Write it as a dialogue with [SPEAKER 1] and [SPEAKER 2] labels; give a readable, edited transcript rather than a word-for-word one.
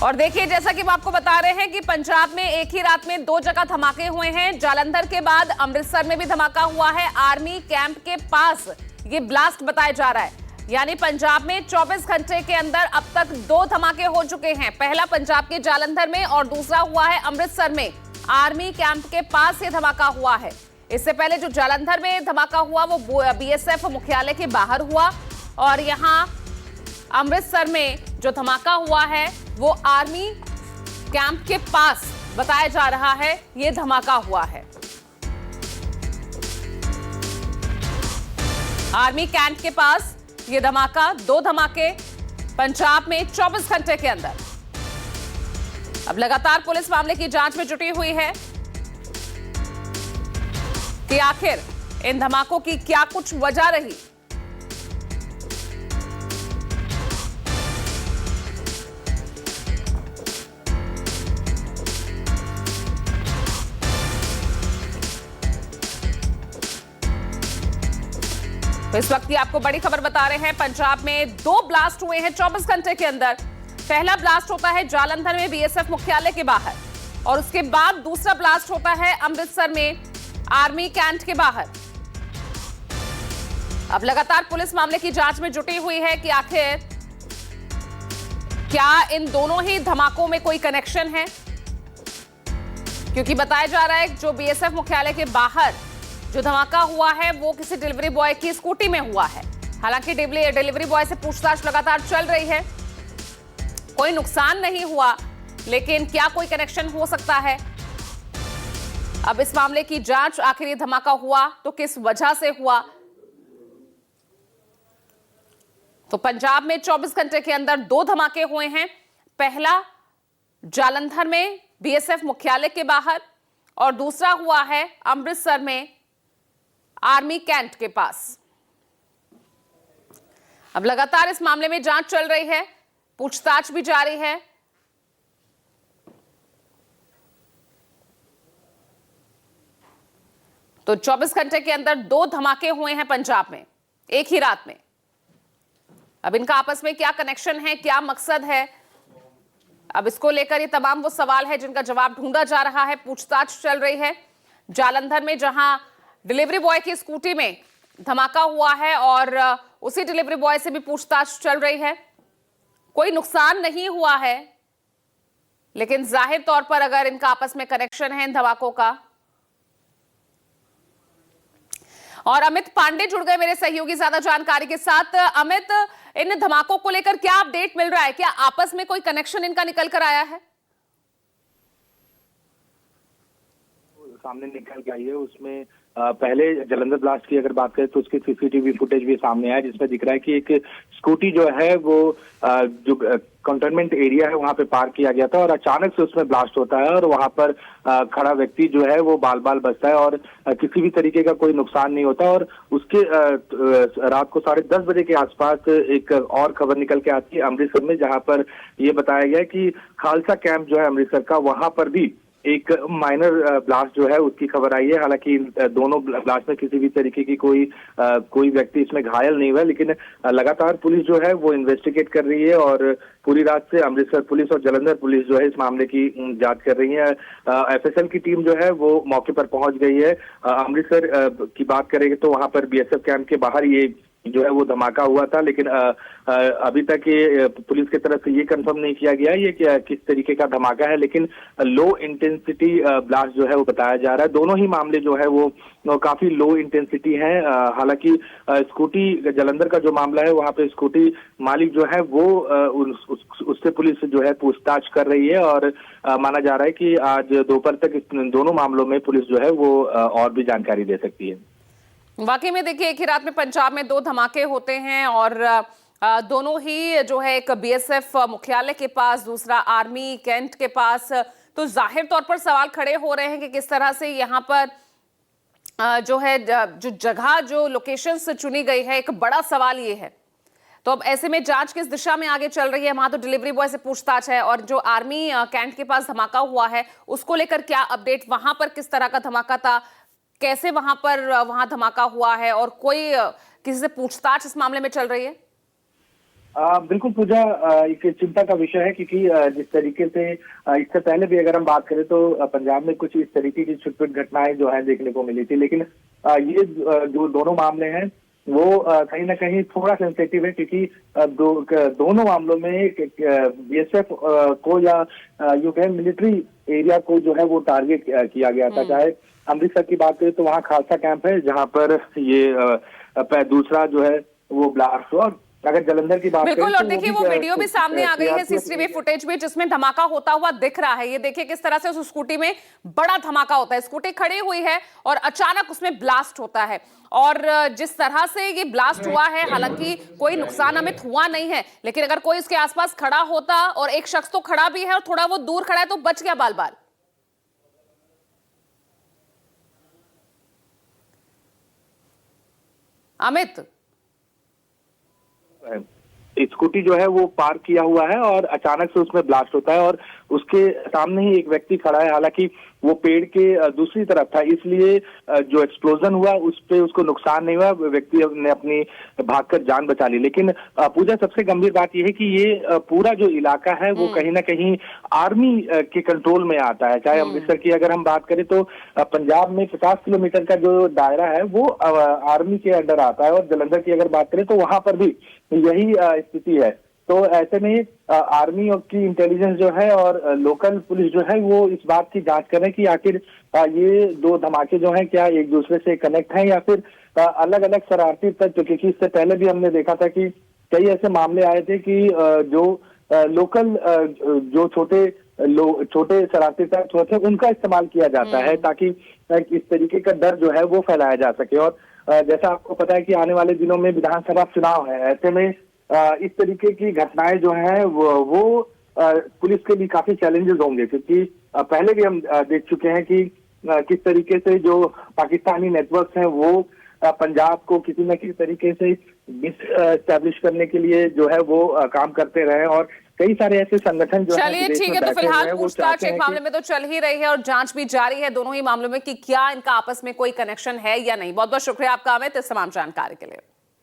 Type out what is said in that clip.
[SPEAKER 1] और देखिए, जैसा कि हम आपको बता रहे हैं कि पंजाब में एक ही रात में 2 जगह धमाके हुए हैं। जालंधर के बाद अमृतसर में भी धमाका हुआ है। आर्मी कैंप के पास ये ब्लास्ट बताया जा रहा है। यानी पंजाब में 24 घंटे के अंदर अब तक 2 धमाके हो चुके हैं। पहला पंजाब के जालंधर में और दूसरा हुआ है अमृतसर में। आर्मी कैंप के पास ये धमाका हुआ है। इससे पहले जो जालंधर में धमाका हुआ वो बीएसएफ मुख्यालय के बाहर हुआ, और यहां अमृतसर में जो धमाका हुआ है वो आर्मी कैंप के पास बताया जा रहा है ये धमाका हुआ है। आर्मी कैंप के पास ये धमाका, 2 धमाके पंजाब में 24 घंटे के अंदर। अब लगातार पुलिस मामले की जांच में जुटी हुई है कि आखिर इन धमाकों की क्या कुछ वजह रही। तो इस वक्त की आपको बड़ी खबर बता रहे हैं। पंजाब में 2 ब्लास्ट हुए हैं 24 घंटे के अंदर। पहला ब्लास्ट होता है जालंधर में बीएसएफ मुख्यालय के बाहर, और उसके बाद दूसरा ब्लास्ट होता है अमृतसर में आर्मी कैंप के बाहर। अब लगातार पुलिस मामले की जांच में जुटी हुई है कि आखिर क्या इन दोनों ही धमाकों में कोई कनेक्शन है, क्योंकि बताया जा रहा है जो बीएसएफ मुख्यालय के बाहर जो धमाका हुआ है वो किसी डिलीवरी बॉय की स्कूटी में हुआ है। हालांकि डिलीवरी बॉय से पूछताछ लगातार चल रही है, कोई नुकसान नहीं हुआ, लेकिन क्या कोई कनेक्शन हो सकता है। अब इस मामले की जांच, आखिर ये धमाका हुआ तो किस वजह से हुआ। तो पंजाब में 24 घंटे के अंदर 2 धमाके हुए हैं। पहला जालंधर में बीएसएफ मुख्यालय के बाहर, और दूसरा हुआ है अमृतसर में आर्मी कैंप के पास। अब लगातार इस मामले में जांच चल रही है, पूछताछ भी जारी है। तो 24 घंटे के अंदर 2 धमाके हुए हैं पंजाब में एक ही रात में। अब इनका आपस में क्या कनेक्शन है, क्या मकसद है, अब इसको लेकर ये तमाम वो सवाल है जिनका जवाब ढूंढा जा रहा है। पूछताछ चल रही है। जालंधर में जहां डिलीवरी बॉय की स्कूटी में धमाका हुआ है और उसी डिलीवरी बॉय से भी पूछताछ चल रही है। कोई नुकसान नहीं हुआ है, लेकिन जाहिर तौर पर अगर इनका आपस में कनेक्शन है इन धमाकों का। और अमित पांडे जुड़ गए मेरे सहयोगी ज्यादा जानकारी के साथ। अमित, इन धमाकों को लेकर क्या अपडेट मिल रहा है? क्या आपस में कोई कनेक्शन इनका निकल कर आया है?
[SPEAKER 2] सामने निकल के आई है। उसमें पहले जालंधर ब्लास्ट की अगर बात करें तो उसकी सीसीटीवी फुटेज भी सामने आया, जिसमें दिख रहा है कि एक स्कूटी जो है वो जो कंटेनमेंट एरिया है वहां पे पार्क किया गया था, और अचानक से उसमें ब्लास्ट होता है और वहां पर खड़ा व्यक्ति जो है वो बाल बाल बचता है, और किसी भी तरीके का कोई नुकसान नहीं होता। और उसके रात को 10:30 बजे के आसपास एक और खबर निकल के आती है अमृतसर में, जहां पर ये बताया गया कि खालसा कैंप जो है अमृतसर का, वहां पर भी एक माइनर ब्लास्ट जो है उसकी खबर आई है। हालांकि दोनों ब्लास्ट में किसी भी तरीके की कोई व्यक्ति इसमें घायल नहीं हुआ, लेकिन लगातार पुलिस जो है वो इन्वेस्टिगेट कर रही है, और पूरी रात से अमृतसर पुलिस और जालंधर पुलिस जो है इस मामले की जांच कर रही है। एफएसएल की टीम जो है वो मौके पर पहुंच गई है। अमृतसर की बात करेंगे तो वहां पर बीएसएफ कैंप के बाहर ये जो है वो धमाका हुआ था, लेकिन अभी तक ये पुलिस की तरफ से ये कंफर्म नहीं किया गया ये किस तरीके का धमाका है, लेकिन लो इंटेंसिटी ब्लास्ट जो है वो बताया जा रहा है। दोनों ही मामले जो है वो काफी लो इंटेंसिटी है। हालांकि स्कूटी जालंधर का जो मामला है वहां पे स्कूटी मालिक जो है वो उससे पुलिस जो है पूछताछ कर रही है, और माना जा रहा है कि आज दोपहर तक इन दोनों मामलों में पुलिस जो है वो और भी जानकारी दे सकती है।
[SPEAKER 1] वाकई में देखिए, एक ही रात में पंजाब में 2 धमाके होते हैं, और दोनों ही जो है एक बीएसएफ मुख्यालय के पास, दूसरा आर्मी कैंप के पास। तो जाहिर तौर पर सवाल खड़े हो रहे हैं कि किस तरह से यहाँ पर जो है जो जगह, जो लोकेशंस चुनी गई है, एक बड़ा सवाल ये है। तो अब ऐसे में जांच किस दिशा में आगे चल रही है? वहां तो डिलीवरी बॉय से पूछताछ है, और जो आर्मी कैंप के पास धमाका हुआ है उसको लेकर क्या अपडेट? वहां पर किस तरह का धमाका था, कैसे वहां धमाका हुआ है, और कोई किसी से पूछताछ इस मामले में चल रही है?
[SPEAKER 2] बिल्कुल पूजा, एक चिंता का विषय है क्योंकि जिस तरीके से इससे पहले भी अगर हम बात करें तो पंजाब में कुछ इस तरीके की छुटपुट घटनाएं जो है देखने को मिली थी, लेकिन ये जो दोनों मामले हैं वो कहीं ना कहीं थोड़ा सेंसिटिव है क्योंकि दोनों मामलों में बीएसएफ को या यूं कहें मिलिट्री एरिया को जो है वो टारगेट किया गया था। चाहे अमृतसर की बात करें तो वहाँ खालसा कैंप है जहाँ पर ये दूसरा जो है वो ब्लास्ट हुआ। अगर जालंधर की बात
[SPEAKER 1] बिल्कुल,
[SPEAKER 2] करें
[SPEAKER 1] और
[SPEAKER 2] तो
[SPEAKER 1] देखिए वो वीडियो भी सामने आ गई है, सीसीटीवी फुटेज भी, जिसमें धमाका होता हुआ दिख रहा है। ये देखिए किस तरह से उस स्कूटी में बड़ा धमाका होता है। स्कूटी खड़ी हुई है और अचानक उसमें ब्लास्ट होता है, और जिस तरह से ये ब्लास्ट हुआ है, हालांकि कोई नुकसान अमित हुआ नहीं है, लेकिन अगर कोई उसके आसपास खड़ा होता, और एक शख्स तो खड़ा भी है और थोड़ा वो दूर खड़ा है, तो बच गया बाल बाल। अमित,
[SPEAKER 2] स्कूटी जो है वो पार्क किया हुआ है और अचानक से उसमें ब्लास्ट होता है और उसके सामने ही एक व्यक्ति खड़ा है। हालांकि वो पेड़ के दूसरी तरफ था, इसलिए जो एक्सप्लोजन हुआ उस पे उसको नुकसान नहीं हुआ, व्यक्ति ने अपनी भागकर जान बचा ली। लेकिन पूजा, सबसे गंभीर बात यह है कि ये पूरा जो इलाका है वो कहीं ना कहीं आर्मी के कंट्रोल में आता है। चाहे अमृतसर की अगर हम बात करें तो पंजाब में 50 किलोमीटर का जो दायरा है वो आर्मी के अंडर आता है, और जालंधर की अगर बात करें तो वहां पर भी यही स्थिति है। तो ऐसे में आर्मी की इंटेलिजेंस जो है और लोकल पुलिस जो है वो इस बात की जांच कर रहे हैं कि आखिर ये दो धमाके जो हैं क्या एक दूसरे से कनेक्ट हैं या फिर अलग अलग शरारती तत्व, क्योंकि इससे पहले भी हमने देखा था कि कई ऐसे मामले आए थे कि जो लोकल जो छोटे शरारती तत्व होते हैं उनका इस्तेमाल किया जाता है ताकि इस तरीके का डर जो है वो फैलाया जा सके। और जैसा आपको पता है कि आने वाले दिनों में विधानसभा चुनाव है, ऐसे में इस तरीके की घटनाएं जो हैं वो पुलिस के लिए काफी चैलेंजेस होंगे, क्योंकि पहले भी हम देख चुके हैं कि किस तरीके से जो पाकिस्तानी नेटवर्क्स हैं वो पंजाब को किसी न किसी तरीके से डिसएस्टैब्लिश करने के लिए जो है वो काम करते रहे, और कई सारे ऐसे संगठन जो
[SPEAKER 1] चलिए ठीक है, तो फिलहाल पूछताछ एक मामले में तो चल ही रही है और जांच भी जारी है दोनों ही मामलों में कि क्या इनका आपस में कोई कनेक्शन है या नहीं। बहुत बहुत शुक्रिया आपका अमित इस तमाम जानकारी के लिए।